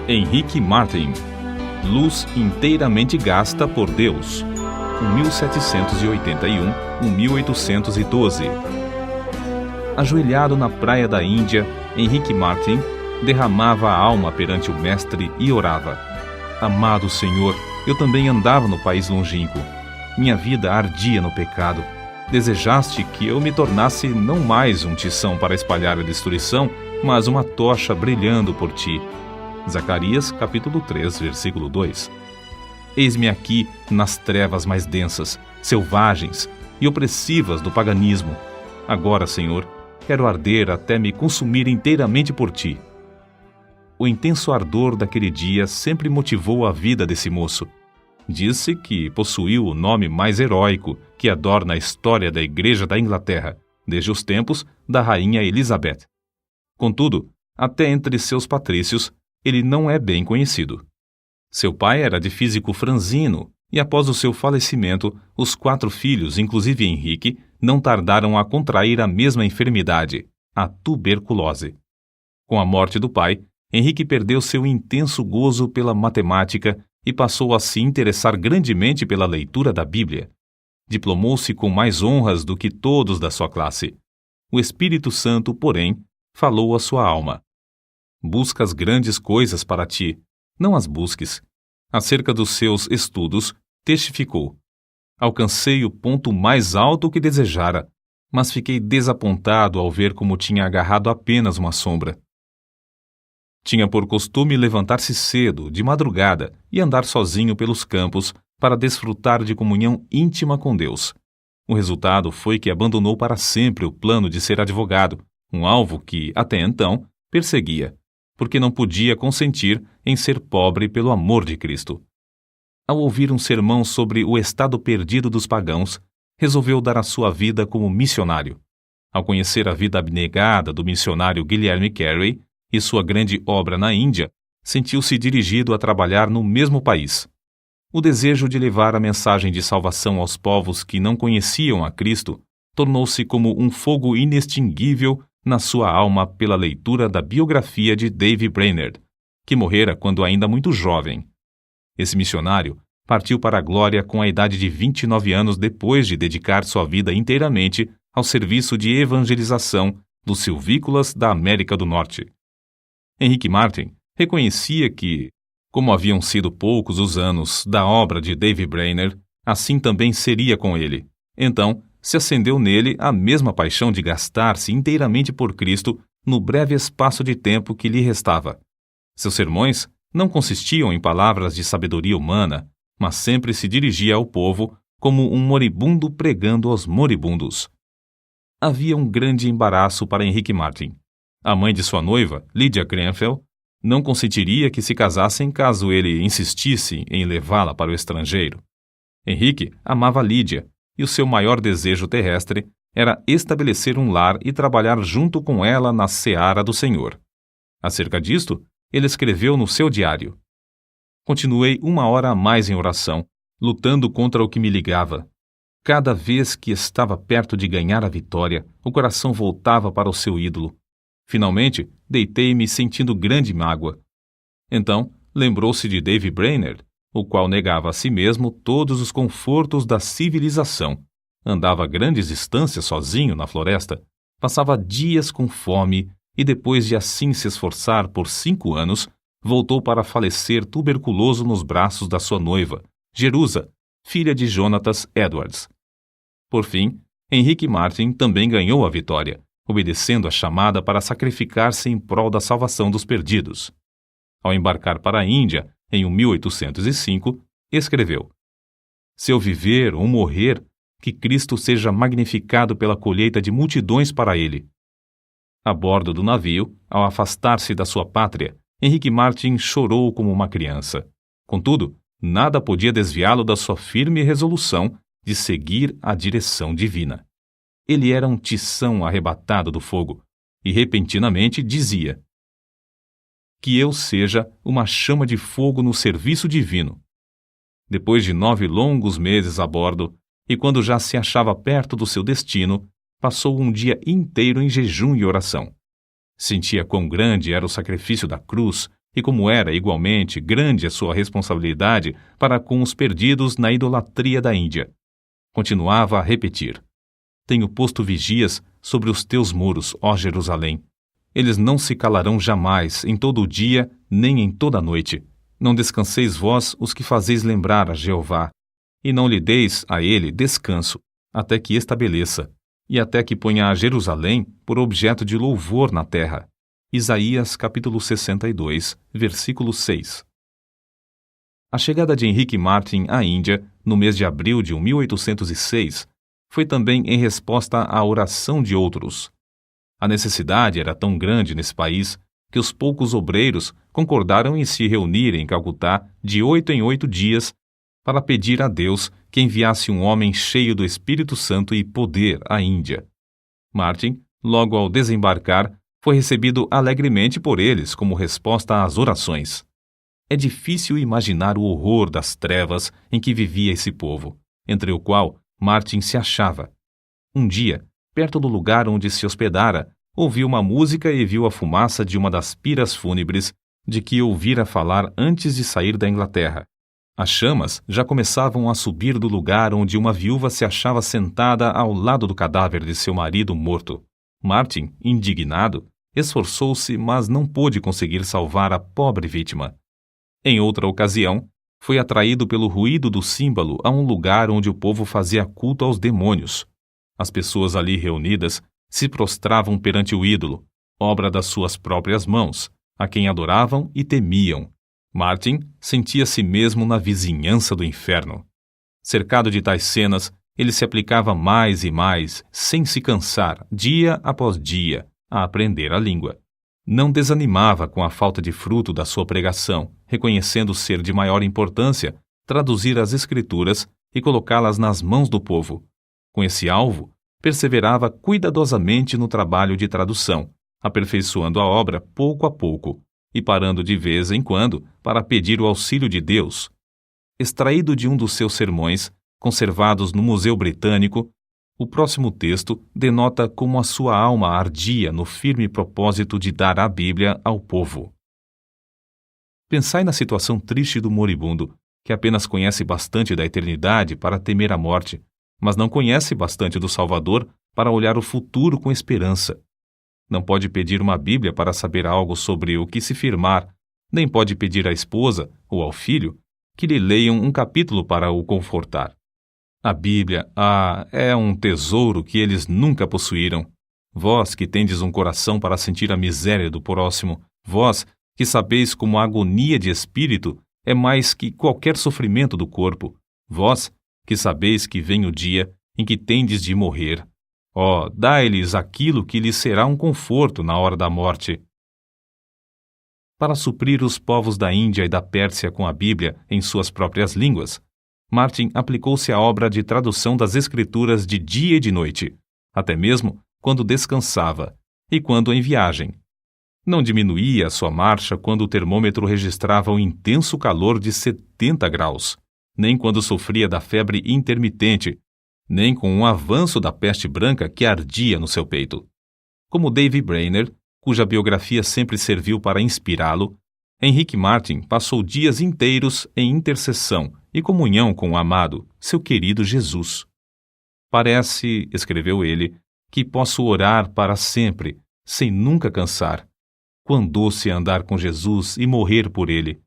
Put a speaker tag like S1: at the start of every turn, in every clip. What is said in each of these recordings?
S1: Henrique Martin, Luz inteiramente gasta por Deus, 1781-1812. Ajoelhado na praia da Índia, Henrique Martin derramava a alma perante o Mestre e orava: Amado Senhor, eu também andava no país longínquo. Minha vida ardia no pecado. Desejaste que eu me tornasse não mais um tição para espalhar a destruição, mas uma tocha brilhando por ti. Zacarias, capítulo 3, versículo 2. Eis-me aqui nas trevas mais densas, selvagens e opressivas do paganismo. Agora, Senhor, quero arder até me consumir inteiramente por ti. O intenso ardor daquele dia sempre motivou a vida desse moço. Diz-se que possuiu o nome mais heróico que adorna a história da Igreja da Inglaterra, desde os tempos da Rainha Elizabeth. Contudo, até entre seus patrícios, ele não é bem conhecido. Seu pai era de físico franzino, e após o seu falecimento, os 4 filhos, inclusive Henrique, não tardaram a contrair a mesma enfermidade, a tuberculose. Com a morte do pai, Henrique perdeu seu intenso gozo pela matemática e passou a se interessar grandemente pela leitura da Bíblia. Diplomou-se com mais honras do que todos da sua classe. O Espírito Santo, porém, falou à sua alma: Buscas grandes coisas para ti, não as busques. Acerca dos seus estudos, testificou: Alcancei o ponto mais alto que desejara, mas fiquei desapontado ao ver como tinha agarrado apenas uma sombra. Tinha por costume levantar-se cedo, de madrugada, e andar sozinho pelos campos para desfrutar de comunhão íntima com Deus. O resultado foi que abandonou para sempre o plano de ser advogado, um alvo que, até então, perseguia, porque não podia consentir em ser pobre pelo amor de Cristo. Ao ouvir um sermão sobre o estado perdido dos pagãos, resolveu dar a sua vida como missionário. Ao conhecer a vida abnegada do missionário Guilherme Carey e sua grande obra na Índia, sentiu-se dirigido a trabalhar no mesmo país. O desejo de levar a mensagem de salvação aos povos que não conheciam a Cristo tornou-se como um fogo inextinguível na sua alma pela leitura da biografia de Dave Brainerd, que morrera quando ainda muito jovem. Esse missionário partiu para a glória com a idade de 29 anos depois de dedicar sua vida inteiramente ao serviço de evangelização dos silvícolas da América do Norte. Henrique Martin reconhecia que, como haviam sido poucos os anos da obra de Dave Brainerd, assim também seria com ele. Então, se acendeu nele a mesma paixão de gastar-se inteiramente por Cristo no breve espaço de tempo que lhe restava. Seus sermões não consistiam em palavras de sabedoria humana, mas sempre se dirigia ao povo como um moribundo pregando aos moribundos. Havia um grande embaraço para Henrique Martin. A mãe de sua noiva, Lydia Grenfell, não consentiria que se casassem caso ele insistisse em levá-la para o estrangeiro. Henrique amava Lydia, e o seu maior desejo terrestre era estabelecer um lar e trabalhar junto com ela na seara do Senhor. Acerca disto, ele escreveu no seu diário: Continuei 1 hora a mais em oração, lutando contra o que me ligava. Cada vez que estava perto de ganhar a vitória, o coração voltava para o seu ídolo. Finalmente, deitei-me sentindo grande mágoa. Então, lembrou-se de Dave Brainerd, o qual negava a si mesmo todos os confortos da civilização. Andava grandes distâncias sozinho na floresta, passava dias com fome e, depois de assim se esforçar por 5 anos, voltou para falecer tuberculoso nos braços da sua noiva, Jerusa, filha de Jonatas Edwards. Por fim, Henrique Martin também ganhou a vitória, obedecendo a chamada para sacrificar-se em prol da salvação dos perdidos. Ao embarcar para a Índia, em 1805, escreveu: Se eu viver ou morrer, que Cristo seja magnificado pela colheita de multidões para ele. A bordo do navio, ao afastar-se da sua pátria, Henrique Martin chorou como uma criança. Contudo, nada podia desviá-lo da sua firme resolução de seguir a direção divina. Ele era um tição arrebatado do fogo, e repentinamente dizia: Que eu seja uma chama de fogo no serviço divino. Depois de 9 longos meses a bordo, e quando já se achava perto do seu destino, passou um dia inteiro em jejum e oração. Sentia quão grande era o sacrifício da cruz e como era igualmente grande a sua responsabilidade para com os perdidos na idolatria da Índia. Continuava a repetir: tenho posto vigias sobre os teus muros, ó Jerusalém. Eles não se calarão jamais, em todo o dia, nem em toda a noite. Não descanseis vós os que fazeis lembrar a Jeová, e não lhe deis a ele descanso, até que estabeleça, e até que ponha a Jerusalém por objeto de louvor na terra. Isaías capítulo 62, versículo 6. A chegada de Henrique Martyn à Índia, no mês de abril de 1806, foi também em resposta à oração de outros. A necessidade era tão grande nesse país que os poucos obreiros concordaram em se reunir em Calcutá de 8 em 8 dias para pedir a Deus que enviasse um homem cheio do Espírito Santo e poder à Índia. Martyn, logo ao desembarcar, foi recebido alegremente por eles como resposta às orações. É difícil imaginar o horror das trevas em que vivia esse povo, entre o qual Martyn se achava. Um dia, perto do lugar onde se hospedara, ouviu uma música e viu a fumaça de uma das piras fúnebres de que ouvira falar antes de sair da Inglaterra. As chamas já começavam a subir do lugar onde uma viúva se achava sentada ao lado do cadáver de seu marido morto. Martyn, indignado, esforçou-se, mas não pôde conseguir salvar a pobre vítima. Em outra ocasião, foi atraído pelo ruído do símbolo a um lugar onde o povo fazia culto aos demônios. As pessoas ali reunidas se prostravam perante o ídolo, obra das suas próprias mãos, a quem adoravam e temiam. Martyn sentia-se mesmo na vizinhança do inferno. Cercado de tais cenas, ele se aplicava mais e mais, sem se cansar, dia após dia, a aprender a língua. Não desanimava com a falta de fruto da sua pregação, reconhecendo ser de maior importância traduzir as Escrituras e colocá-las nas mãos do povo. Com esse alvo, perseverava cuidadosamente no trabalho de tradução, aperfeiçoando a obra pouco a pouco e parando de vez em quando para pedir o auxílio de Deus. Extraído de um dos seus sermões, conservados no Museu Britânico, o próximo texto denota como a sua alma ardia no firme propósito de dar a Bíblia ao povo. Pensai na situação triste do moribundo, que apenas conhece bastante da eternidade para temer a morte, mas não conhece bastante do Salvador para olhar o futuro com esperança. Não pode pedir uma Bíblia para saber algo sobre o que se firmar, nem pode pedir à esposa ou ao filho que lhe leiam um capítulo para o confortar. A Bíblia, é um tesouro que eles nunca possuíram. Vós que tendes um coração para sentir a miséria do próximo, vós que sabeis como a agonia de espírito é mais que qualquer sofrimento do corpo, vós que sabeis que vem o dia em que tendes de morrer. Dai-lhes aquilo que lhes será um conforto na hora da morte. Para suprir os povos da Índia e da Pérsia com a Bíblia em suas próprias línguas, Martyn aplicou-se à obra de tradução das Escrituras de dia e de noite, até mesmo quando descansava e quando em viagem. Não diminuía a sua marcha quando o termômetro registrava o intenso calor de 70 graus, nem quando sofria da febre intermitente, nem com o avanço da peste branca que ardia no seu peito. Como David Brainerd, cuja biografia sempre serviu para inspirá-lo, Henrique Martyn passou dias inteiros em intercessão e comunhão com o amado, seu querido Jesus. Parece, escreveu ele, que posso orar para sempre, sem nunca cansar. Quão doce andar com Jesus e morrer por ele.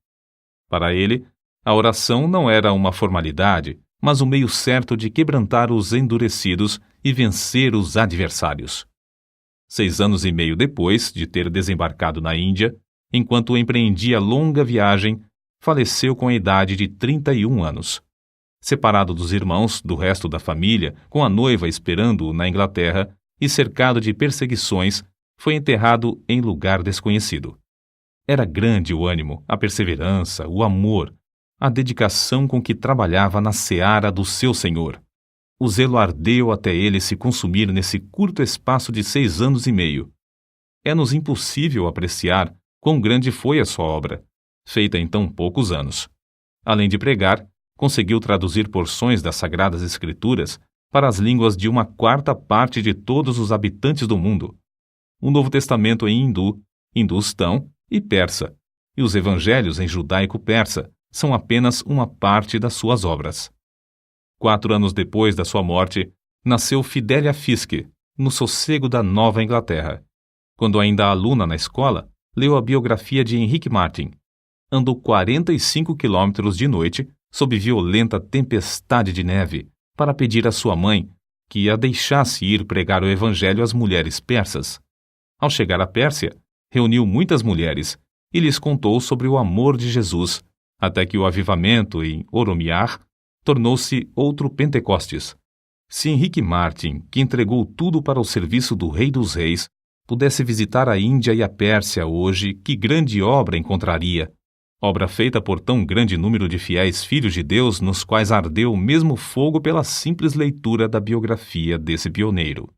S1: Para ele, a oração não era uma formalidade, mas um meio certo de quebrantar os endurecidos e vencer os adversários. 6 anos e meio depois de ter desembarcado na Índia, enquanto empreendia longa viagem, faleceu com a idade de 31 anos. Separado dos irmãos, do resto da família, com a noiva esperando-o na Inglaterra e cercado de perseguições, foi enterrado em lugar desconhecido. Era grande o ânimo, a perseverança, o amor, a dedicação com que trabalhava na seara do seu Senhor. O zelo ardeu até ele se consumir nesse curto espaço de 6 anos e meio. É-nos impossível apreciar quão grande foi a sua obra, feita em tão poucos anos. Além de pregar, conseguiu traduzir porções das Sagradas Escrituras para as línguas de 1/4 de todos os habitantes do mundo. O Novo Testamento em hindu, hindustão e persa, e os evangelhos em judaico-persa são apenas uma parte das suas obras. 4 anos depois da sua morte, nasceu Fidelia Fiske, no sossego da Nova Inglaterra. Quando ainda aluna na escola, leu a biografia de Henrique Martin. Andou 45 quilômetros de noite, sob violenta tempestade de neve, para pedir à sua mãe que a deixasse ir pregar o evangelho às mulheres persas. Ao chegar à Pérsia, reuniu muitas mulheres e lhes contou sobre o amor de Jesus, até que o avivamento em Oromiar tornou-se outro Pentecostes. Se Henrique Martin, que entregou tudo para o serviço do Rei dos Reis, pudesse visitar a Índia e a Pérsia hoje, que grande obra encontraria! Obra feita por tão grande número de fiéis filhos de Deus, nos quais ardeu o mesmo fogo pela simples leitura da biografia desse pioneiro.